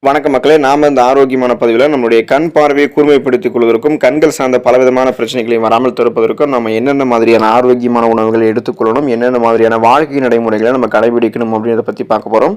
வணக்கம் மக்களே, நாம இந்த ஆரோக்கியமான பதிவில் நம்மளுடைய கண் பார்வையை கூர்மைப்படுத்திக் கொள்வதற்கும் கண்கள் சார்ந்த பலவிதமான பிரச்சனைகளை வராமல் தடுப்பதற்கும் நம்ம என்னென்ன மாதிரியான ஆரோக்கியமான உணவுகளை எடுத்துக்கொள்ளணும், என்னென்ன மாதிரியான வாழ்க்கை நடைமுறைகளை நம்ம கடைபிடிக்கணும் அப்படின்றத பற்றி பார்க்க போகிறோம்.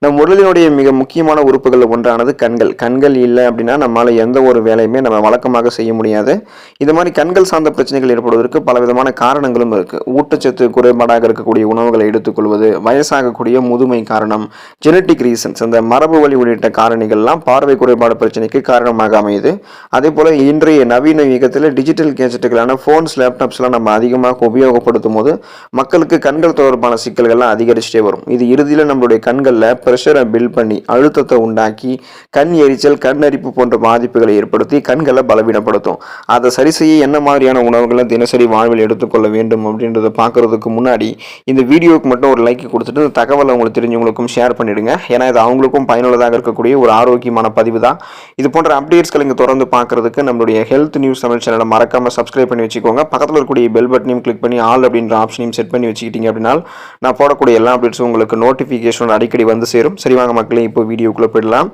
நம் உடலினுடைய மிக முக்கியமான உறுப்புகள் ஒன்றானது கண்கள். கண்கள் இல்லை அப்படின்னா நம்மளால் எந்த ஒரு வேலையுமே நம்ம வழக்கமாக செய்ய முடியாது. இந்த மாதிரி கண்கள் சார்ந்த பிரச்சனைகள் ஏற்படுவதற்கு பலவிதமான காரணங்களும் இருக்குது. ஊட்டச்சத்து குறைபாடாக இருக்கக்கூடிய உணவுகளை எடுத்துக்கொள்வது, வயசாகக்கூடிய முதுமை காரணம், ஜெனட்டிக் ரீசன்ஸ், அந்த மரபு வழி உள்ளிட்ட காரணிகள்லாம் பார்வை குறைபாடு பிரச்சனைக்கு காரணமாக அமையுது. அதே போல இன்றைய நவீன யுகத்தில் டிஜிட்டல் கேஜெட்டுகளான ஃபோன்ஸ், லேப்டாப்ஸ்லாம் நம்ம அதிகமாக உபயோகப்படுத்தும் போது மக்களுக்கு கண்கள் தொடர்பான சிக்கல்கள்லாம் அதிகரிச்சுட்டே வரும். இது இறுதியில் நம்மளுடைய கண்களில் ப்ரெஷரை பில்ட் பண்ணி அழுத்தத்தை உண்டாக்கி கண் எரிச்சல், கண் அரிப்பு போன்ற பாதிப்புகளை ஏற்படுத்தி கண்களை பலவீனப்படுத்தும். அதை சரி செய்ய என்ன மாதிரியான உணவுகளை தினசரி வாழ்வில் எடுத்துக்கொள்ள வேண்டும் அப்படின்றத பார்க்கறதுக்கு முன்னாடி இந்த வீடியோவுக்கு மட்டும் ஒரு லைக் கொடுத்துட்டு இந்த தகவலை உங்களுக்கு தெரிஞ்சவங்களுக்கும் ஷேர் பண்ணிடுங்க. ஏன்னா இது அவங்களுக்கும் பயனுள்ளதாக இருக்கக்கூடிய ஒரு ஆரோக்கியமான பதிவு தான். இது போன்ற அப்டேட்ஸ்களை இங்கே தொடர்ந்து பார்க்கறதுக்கு நம்மளுடைய ஹெல்த் நியூஸ் தமிழ் சேனலை மறக்காம சப்ஸ்கிரைப் பண்ணி வச்சுக்கோங்க. பக்கத்தில் இருக்கக்கூடிய பெல் பட்டனையும் கிளிக் பண்ணி ஆல் அப்படின்ற ஆப்ஷனையும் செட் பண்ணி வச்சுக்கிட்டீங்க அப்படின்னா நான் போடக்கூடிய எல்லா அப்டேட்ஸும் உங்களுக்கு நோட்டிஃபிகேஷன் அடிக்கடி வந்து சேரும். சரி வாங்க மக்களே, இப்போ வீடியோக்குள்ளே போயிடலாம்.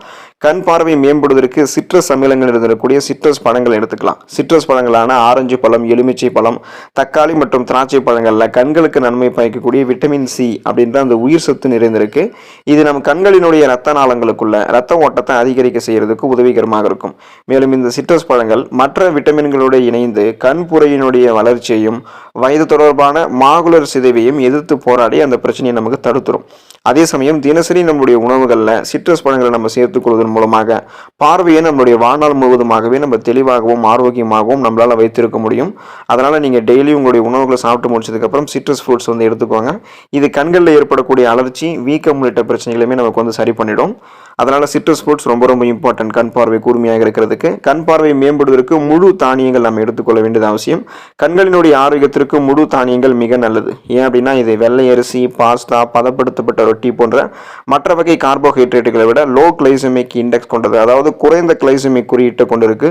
கண் பார்வை மேம்படுவதற்கு சிட்ரஸ் அமிலங்கள் இருந்தக்கூடிய சிட்ரஸ் பழங்கள் எடுத்துக்கலாம். சிட்ரஸ் பழங்களான ஆரஞ்சு பழம், எலுமிச்சை பழம், தக்காளி மற்றும் திராட்சை பழங்களில் கண்களுக்கு நன்மை பயக்கக்கூடிய விட்டமின் சி அப்படின்ற அந்த உயிர் சத்து நிறைந்திருக்கு. இது நம் கண்களினுடைய இரத்த நாளங்களுக்குள்ள இரத்த ஓட்டத்தை அதிகரிக்க செய்யறதுக்கு உதவிகரமாக இருக்கும். மேலும் இந்த சிட்ரஸ் பழங்கள் மற்ற விட்டமின்களோடு இணைந்து கண்புரையினுடைய வளர்ச்சியையும் வயது தொடர்பான மாகுலர் சிதைவையும் எதிர்த்து போராடி அந்த பிரச்சனையை நமக்கு தடுத்துரும். அதே சமயம் தினசரி நம்முடைய உணவுகளில் சிட்ரஸ் பழங்களை நம்ம சேர்த்துக் கொள்வதன் மூலமாக பார்வையை நம்மளுடைய வாழ்நாள் முழுவதுமாகவே நம்ம தெளிவாகவும் ஆரோக்கியமாகவும் நம்மளால் வைத்திருக்க முடியும். அதனால் நீங்கள் டெய்லி உங்களுடைய உணவுகளை சாப்பிட்டு முடிச்சதுக்கப்புறம் சிட்ரஸ் ஃப்ரூட்ஸ் எடுத்துக்கோங்க. இது கண்களில் ஏற்படக்கூடிய அலர்ச்சி, வீக்கம் உள்ளிட்ட பிரச்சனைகளுமே நமக்கு சரி பண்ணிடும். அதனால் சிட்ரஸ் ஃப்ரூட்ஸ் ரொம்ப ரொம்ப இம்பார்ட்டன்ட் கண் பார்வை கூர்மையாக இருக்கிறதுக்கு. கண் பார்வை மேம்படுவதற்கு முழு தானியங்கள் நம்ம எடுத்துக்கொள்ள வேண்டியது அவசியம். கண்களினுடைய ஆரோக்கியத்திற்கு முழு தானியங்கள் மிக நல்லது. ஏன் அப்படின்னா இது வெள்ளை அரிசி, பாஸ்தா, பதப்படுத்தப்பட்ட ரொட்டி போன்ற மற்ற வகை கார்போஹைட்ரேட்டுகளை விட லோ கிளைசெமிக் இண்டெக்ஸ் கொண்டது, அதாவது குறைந்த கிளைசெமிக் குறியீட்டை கொண்டிருக்கு.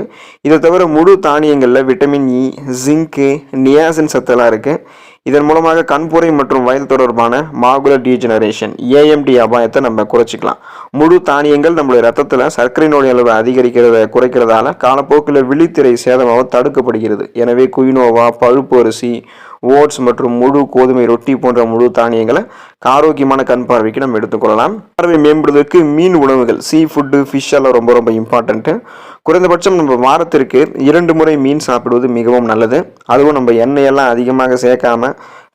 இதை தவிர முழு தானியங்களில் விட்டமின் இ, ஜிங்கு, நியாசின் சத்தெல்லாம் இருக்கு. இதன் மூலமாக கண்புரை மற்றும் வயது தொடர்பான மாகுலர் டீஜெனரேஷன், ஏஎம்டி அபாயத்தை நம்ம குறைச்சிக்கலாம். முழு தானியங்கள் நம்மளுடைய ரத்தத்தில் சர்க்கரை நோய் அளவு குறைக்கிறதால காலப்போக்கில் விழித்திரை சேதமாக தடுக்கப்படுகிறது. எனவே குயினோவா, பழுப்பு அரிசி, ஓட்ஸ் மற்றும் முழு கோதுமை ரொட்டி போன்ற முழு தானியங்களை ஆரோக்கியமான கண் பார்வைக்கு நம்ம எடுத்துக்கொள்ளலாம். பார்வை மேம்படுவதற்கு மீன் உணவுகள், சீ ஃபுட்டு, ஃபிஷ் எல்லாம் ரொம்ப ரொம்ப இம்பார்ட்டன்ட்டு. குறைந்தபட்சம் நம்ம வாரத்திற்கு 2 முறை மீன் சாப்பிடுவது மிகவும் நல்லது. அதுவும் நம்ம எண்ணெயெல்லாம் அதிகமாக சேர்க்காம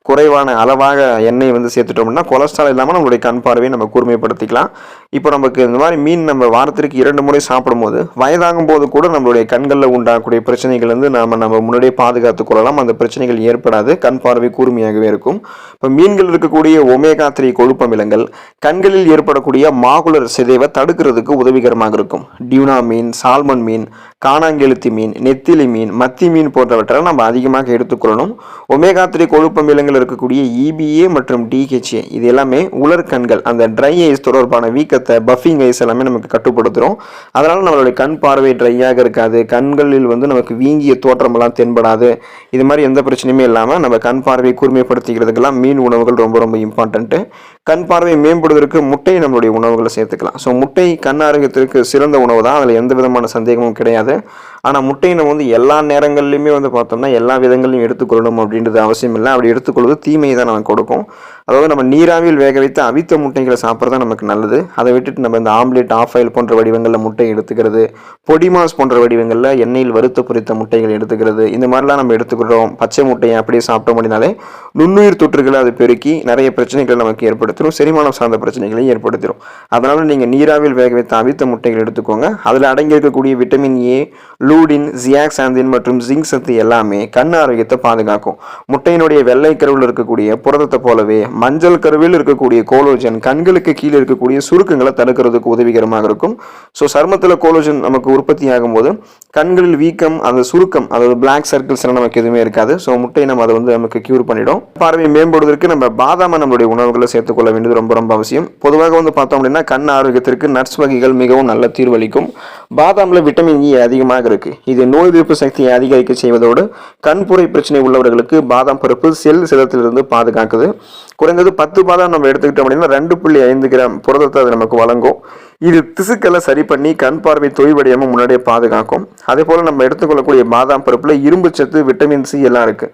குறைவான அளவாக எண்ணெய் சேர்த்துட்டோம்னா கொலஸ்ட்ரால் இல்லாமல் நம்மளுடைய கண் பார்வையை நம்ம கூர்மைப்படுத்திக்கலாம். இப்போ நமக்கு இந்த மாதிரி மீன் நம்ம வாரத்திற்கு 2 முறை சாப்பிடும்போது வயதாகும் போது கூட நம்மளுடைய கண்களில் உண்டாகக்கூடிய பிரச்சனைகள் நம்ம முன்னாடியே பாதுகாத்து கொள்ளலாம். அந்த பிரச்சனைகள் ஏற்படாது, கண் பார்வை கூர்மையாகவே இருக்கும். இப்போ மீன்கள் இருக்கக்கூடிய ஒமேகா 3 கொழுப்பமிலங்கள் கண்களில் ஏற்படக்கூடிய மாகுலர் சிதைவை தடுக்கிறதுக்கு உதவிகரமாக இருக்கும். டியூனா மீன், சால்மன் மீன், காணாங்கெழுத்தி மீன், நெத்திலி மீன், மத்தி மீன் போன்றவற்றை நம்ம அதிகமாக எடுத்துக்கொள்ளணும். ஒமேகா 3 கொழுப்பமிலங்கள் இருக்கக்கூடிய இபிஏ மற்றும் டிஹெச்ஏ இது எல்லாமே உலர் கண்கள், அந்த ட்ரை ஐஸ் தொடர்பான வீக்கத்தை, பஃபிங் ஐஸ் எல்லாமே நமக்கு கட்டுப்படுத்துகிறோம். அதனால நம்மளுடைய கண் பார்வை ட்ரையாக இருக்காது, கண்களில் நமக்கு வீங்கிய தோற்றமெல்லாம் தென்படாது. இது மாதிரி எந்த பிரச்சனையுமே இல்லாமல் நம்ம கண் பார்வையை கூர்மைப்படுத்திக்கிறதுக்கெல்லாம் மீன் உணவுகள் ரொம்ப ரொம்ப இம்பார்ட்டன்ட்டு. கண் பார்வை மேம்படுவதற்கு முட்டை நம்மளுடைய உணவுகளை சேர்த்துக்கலாம். ஸோ முட்டை கண் ஆரோக்கியத்திற்கு சிறந்த உணவு தான், அதில் எந்த விதமான சந்தேகமும் கிடையாது. ஆனால் முட்டையை நம்ம எல்லா நேரங்கள்லையுமே பார்த்தோம்னா எல்லா விதங்களையும் எடுத்துக்கொள்ளணும் அப்படின்றது அவசியம் இல்லை. அப்படி எடுத்துக்கொள்வது தீமையை தான் நமக்கு கொடுக்கும். அதாவது நம்ம நீராவியில் வேக வைத்து அவித்த முட்டைகளை சாப்பிட்றது தான் நமக்கு நல்லது. அதை விட்டுட்டு நம்ம இந்த ஆம்லேட், ஆஃப் ஆயில் போன்ற வடிவங்களில் முட்டை எடுத்துக்கிறது, பொடிமாஸ் போன்ற வடிவங்களில் எண்ணெயில் வறுத்து பொரித்த முட்டைகள் எடுத்துக்கிறது, இந்த மாதிரிலாம் நம்ம எடுத்துக்கிறோம். பச்சை முட்டையை அப்படியே சாப்பிட்டோம் அப்படின்னாலே நுண்ணுயிர் தொற்றுகளை அது பெருக்கி நிறைய பிரச்சனைகள் நமக்கு ஏற்படுத்திடும், செரிமானம் சார்ந்த பிரச்சனைகளை ஏற்படுத்திடும். அதனால நீங்கள் நீராவில் வேக வைத்த அவித்த முட்டைகள் எடுத்துக்கோங்க. அதில் அடங்கியிருக்கக்கூடிய விட்டமின் ஏ, லூடின், ஜியாக்சாந்தின் மற்றும் ஜிங்க் சத்து எல்லாமே கண் ஆரோக்கியத்தை பாதுகாக்கும். முட்டையினுடைய வெள்ளை கருவில் இருக்கக்கூடிய புரதத்தை போலவே மஞ்சள் கருவில் இருக்கக்கூடிய கோலோஜன் கண்களுக்கு கீழே இருக்கக்கூடிய சுருக்கங்களை தடுக்கிறதுக்கு உதவிகரமாக இருக்கும். ஸோ சருமத்தில் கோலோஜன் நமக்கு உற்பத்தி ஆகும் போது கண்களில் வீக்கம், அந்த சுருக்கம், அதாவது பிளாக் சர்க்கிள்ஸ் எல்லாம் நமக்கு எதுவுமே இருக்காது. ஸோ முட்டை நம்ம அதை நமக்கு கியூர் பண்ணிடும். பார்வை மேம்படுவதற்கு நம்ம பாதாமை நம்மளுடைய உணவுகளை சேர்த்துக்கொள்ள வேண்டியது ரொம்ப ரொம்ப அவசியம். பொதுவாக பார்த்தோம் அப்படின்னா கண் ஆரோக்கியத்திற்கு நட்ஸ் வகைகள் மிகவும் நல்ல தீர்வளிக்கும். பாதாமில் விட்டமின் இ அதிகமாக இருக்கு. இது நோய் எதிர்ப்பு சக்தியை அதிகரிக்க செய்வதோடு கண்புரை பிரச்சனை உள்ளவர்களுக்கு பாதாம் பருப்பு செல் சிதத்திலிருந்து பாதுகாக்குது. குறைந்தது 10 பாதாம் நம்ம எடுத்துக்கிட்டோம் அப்படின்னா 2.5 கிராம் புரதத்தை அது நமக்கு வழங்கும். இது திசுக்களை சரி பண்ணி கண் பார்வை தொய்வடையாமல் முன்னாடியே பாதுகாக்கும். அதே போல் நம்ம எடுத்துக்கொள்ளக்கூடிய பாதாம் பருப்பில் இரும்பு சத்து, விட்டமின் சி எல்லாம் இருக்கு.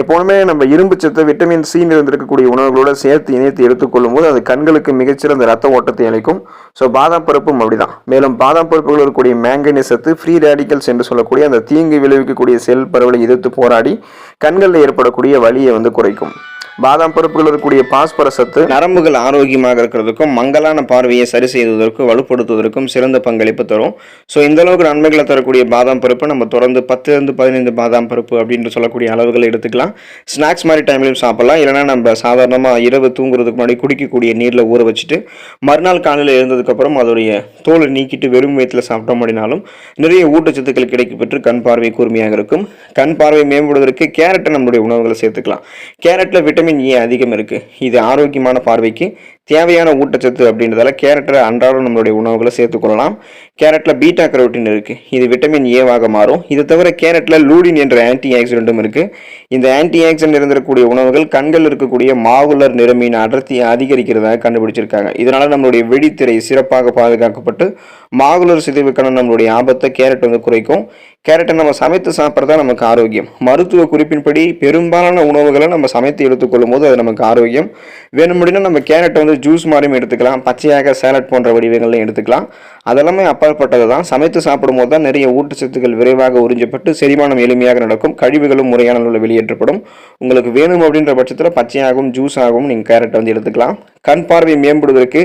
எப்போதுமே நம்ம இரும்பு சத்து, விட்டமின் சி நிறைந்திருக்கக்கூடிய உணவுகளோட சேர்த்து இணைத்து எடுத்துக்கொள்ளும் போது அது கண்களுக்கு மிகச்சிறந்த ரத்த ஓட்டத்தை அளிக்கும். ஸோ பாதாம் பருப்பும் அப்படிதான். மேலும் பாதாம் பருப்புகள் இருக்கக்கூடிய மேங்கனீஸ் சத்து ஃப்ரீ ரேடிக்கல்ஸ் என்று சொல்லக்கூடிய அந்த தீங்கு விளைவிக்கக்கூடிய செல் பரவலை எதிர்த்து போராடி கண்களில் ஏற்படக்கூடிய வலியை குறைக்கும். பாதாம் பருப்புகள் இருக்கக்கூடிய பாஸ்பரஸ் சத்து நரம்புகள் ஆரோக்கியமாக இருக்கிறதுக்கும் மங்கலான பார்வையை சரி செய்வதற்கும் வலுப்படுத்துவதற்கும் சிறந்த பங்களிப்பு தரும். ஸோ இந்த அளவுக்கு நன்மைகளை தரக்கூடிய பாதாம் பருப்பு நம்ம தொடர்ந்து 10-15 பாதாம் பருப்பு அப்படின்னு சொல்லக்கூடிய அளவுகளை எடுத்துக்கலாம். ஸ்நாக்ஸ் மாதிரி டைம்லையும் சாப்பிடலாம். இல்லைனா நம்ம சாதாரணமாக இரவு தூங்குறதுக்கு முன்னாடி குடிக்கக்கூடிய நீரில் ஊற வச்சுட்டு மறுநாள் காலையில் எழுந்ததுக்கப்புறம் அதோடைய தோலை நீக்கிட்டு வெறும் வயிற்றில் சாப்பிட்டோம் அப்படின்னாலும் நிறைய ஊட்டச்சத்துக்கள் கிடைக்கப்பெற்று கண் பார்வை கூர்மையாக இருக்கும். கண் பார்வை மேம்படுவதற்கு கேரட்டை நம்மளுடைய உணவுகளை சேர்த்துக்கலாம். கேரட்டில் விட்டமின் ஏ அதிகம் இருக்கு. இது ஆரோக்கியமான பார்வைக்கு தேவையான ஊட்டச்சத்து அப்படின்றதால கேரட்டை அன்றாடம் நம்மளுடைய உணவுகளை சேர்த்துக்கொள்ளலாம். கேரட்டில் பீட்டா கரோட்டின் இருக்கு. இது விட்டமின் ஏவாக மாறும். இது தவிர கேரட்டில் லூடின் என்ற ஆன்டி ஆக்சிடென்ட்டும் இருக்கு. இந்த ஆன்டி ஆக்சிடென்ட் இருந்திருக்கக்கூடிய உணவுகள் கண்கள் இருக்கக்கூடிய மாகுலர் நிறமின் அடர்த்தியை அதிகரிக்கிறதாக கண்டுபிடிச்சிருக்காங்க. இதனால நம்மளுடைய வெடித்திரை சிறப்பாக பாதுகாக்கப்பட்டு மாகுலர் சிதைவுக்கான நம்மளுடைய ஆபத்தை கேரட் குறைக்கும். கேரட்டை நம்ம சமைத்து சாப்பிட்றதா நமக்கு ஆரோக்கியம். மருத்துவ குறிப்பின்படி பெரும்பாலான உணவுகளை நம்ம சமைத்து எடுத்துக்கொள்ளும் போது அது நமக்கு ஆரோக்கியம். வேணும் அப்படின்னா நம்ம கேரட்டை ஜூஸ் மாதிரியும் எடுத்துக்கலாம். பச்சையாக சேலட் போன்ற வடிவங்களையும் எடுத்துக்கலாம். அதெல்லாமே அப்பாற்பட்டது தான். சமைத்து சாப்பிடும் போது தான் நிறைய ஊட்டச்சத்துக்கள் விரைவாக உறிஞ்சப்பட்டு செரிமானம் எளிமையாக நடக்கும். கழிவுகளும் முறையான அளவில் வெளியேற்றப்படும். உங்களுக்கு வேணும் அப்படின்ற பட்சத்தில் பச்சையாகவும் ஜூஸாகவும் நீங்கள் கேரட்டை எடுத்துக்கலாம். கண் பார்வை மேம்படுவதற்கு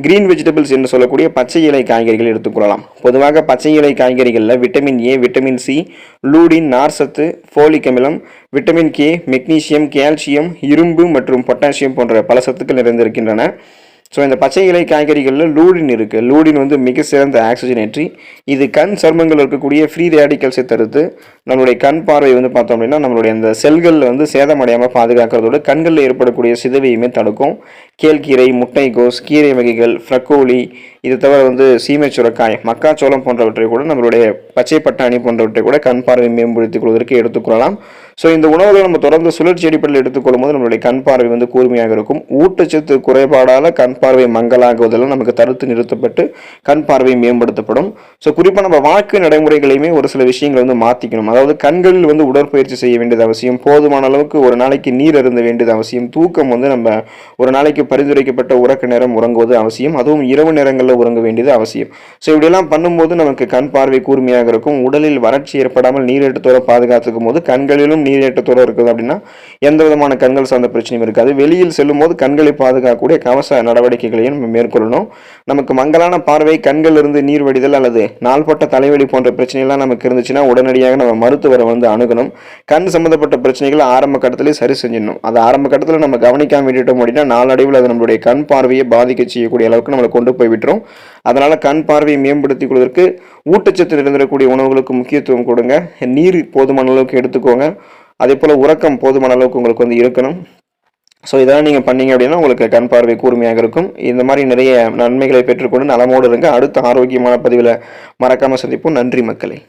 கிரீன் வெஜிடபிள்ஸ் என்று சொல்லக்கூடிய பச்சை இலை காய்கறிகள் எடுத்துக்கொள்ளலாம். பொதுவாக பச்சை இலை காய்கறிகளில் vitamin A, vitamin C, lutein, நார்சத்து, ஃபோலிக் அமிலம், விட்டமின் கே, மெக்னீசியம், கால்சியம், இரும்பு மற்றும் பொட்டாசியம் போன்ற பல சத்துக்கள் நிறைந்திருக்கின்றன. ஸோ இந்த பச்சை இலை காய்கறிகளில் லூடின் இருக்குது. லூடின் மிக சிறந்த ஆக்சிஜனேற்றி. இது கண் சர்மங்கள் இருக்கக்கூடிய ஃப்ரீ ரேடிக்கல்ஸை தடுத்து நம்மளுடைய கண் பார்வை பார்த்தோம் அப்படின்னா நம்மளுடைய அந்த செல்கள் சேதமடையாமல் பாதுகாக்கிறதோடு கண்களில் ஏற்படக்கூடிய சிதைவையுமே தடுக்கும். கேழ்கீரை, முட்டைகோஸ், கீரை வகைகள், ஃப்ரக்கோலி, இது தவிர சீமை சுரக்காய், மக்காச்சோளம் போன்றவற்றை கூட நம்மளுடைய பச்சை பட்டாணி போன்றவற்றை கூட கண் பார்வை மேம்படுத்திக் கொள்வதற்கு எடுத்துக்கொள்ளலாம். ஸோ இந்த உணவுகளை நம்ம தொடர்ந்து சுழற்சி அடிப்படையில் எடுத்துக்கொள்ளும் போது நம்மளுடைய கண் பார்வை கூர்மையாக இருக்கும். ஊட்டச்சத்து குறைபாடால் கண் பார்வை மங்கலாகுவதெல்லாம் நமக்கு தடுத்து நிறுத்தப்பட்டு கண் பார்வை மேம்படுத்தப்படும். ஸோ குறிப்பாக நம்ம வாழ்க்கை நடைமுறைகளையுமே ஒரு சில விஷயங்கள் மாற்றிக்கணும். அதாவது கண்களில் உடற்பயிற்சி செய்ய வேண்டியது அவசியம். போதுமான அளவுக்கு ஒரு நாளைக்கு நீர் அருந்த வேண்டியது அவசியம். தூக்கம் நம்ம ஒரு நாளைக்கு பரிந்துரைக்கப்பட்ட உறக்க நேரம் உறங்குவது அவசியம். அதுவும் இரவு நேரங்களில் உறங்க வேண்டியது அவசியம். ஸோ இப்படியெல்லாம் பண்ணும்போது நமக்கு கண் பார்வை கூர்மையாக இருக்கும். உடலில் வறட்சி ஏற்படாமல் நீரேற்றத்தோடு பாதுகாத்துக்கும் போது கண்களிலும் நீரேற்றத்தோடு இருக்குது அப்படின்னா எந்த விதமான கண்கள் சார்ந்த பிரச்சனையும் இருக்காது. வெளியில் செல்லும் போது கண்களை பாதுகாக்கக்கூடிய கவச நடவடிக்கைகளையும் நம்ம மேற்கொள்ளணும். நமக்கு மங்கலான பார்வை, கண்கள் இருந்து நீர் வடிதல் அல்லது நாள்பட்ட தலைவலி போன்ற பிரச்சனைகள்லாம் நமக்கு இருந்துச்சுன்னா உடனடியாக நம்ம மருத்துவரை அணுகணும். கண் சம்பந்தப்பட்ட பிரச்சனைகளை ஆரம்ப கட்டத்திலே சரி செஞ்சிடணும். அது ஆரம்ப கட்டத்தில் நம்ம கவனிக்காம விட்டுட்டோம் அப்படின்னா நாளடைவில் அது நம்மளுடைய கண் பார்வையை பாதிக்க செய்யக்கூடிய அளவுக்கு நம்மளை கொண்டு போய் விட்டுரும். அதனால கண் பார்வையை மேம்படுத்திக் கொள்வதற்கு ஊட்டச்சத்து நிறைந்திருக்கக்கூடிய உணவுகளுக்கு முக்கியத்துவம் கொடுங்க. நீர் போதுமான அளவுக்கு எடுத்துக்கோங்க. அதே போல் உறக்கம் போதுமான அளவுக்கு உங்களுக்கு இருக்கணும். ஸோ இதெல்லாம் நீங்கள் பண்ணீங்க அப்படின்னா உங்களுக்கு கண் பார்வை கூர்மையாக இருக்கும். இந்த மாதிரி நிறைய நன்மைகளை பெற்றுக்கொண்டு நலமோடு இருங்க. அடுத்த ஆரோக்கியமான பதிவில் மறக்காமல் சந்திப்போம். நன்றி மக்களே.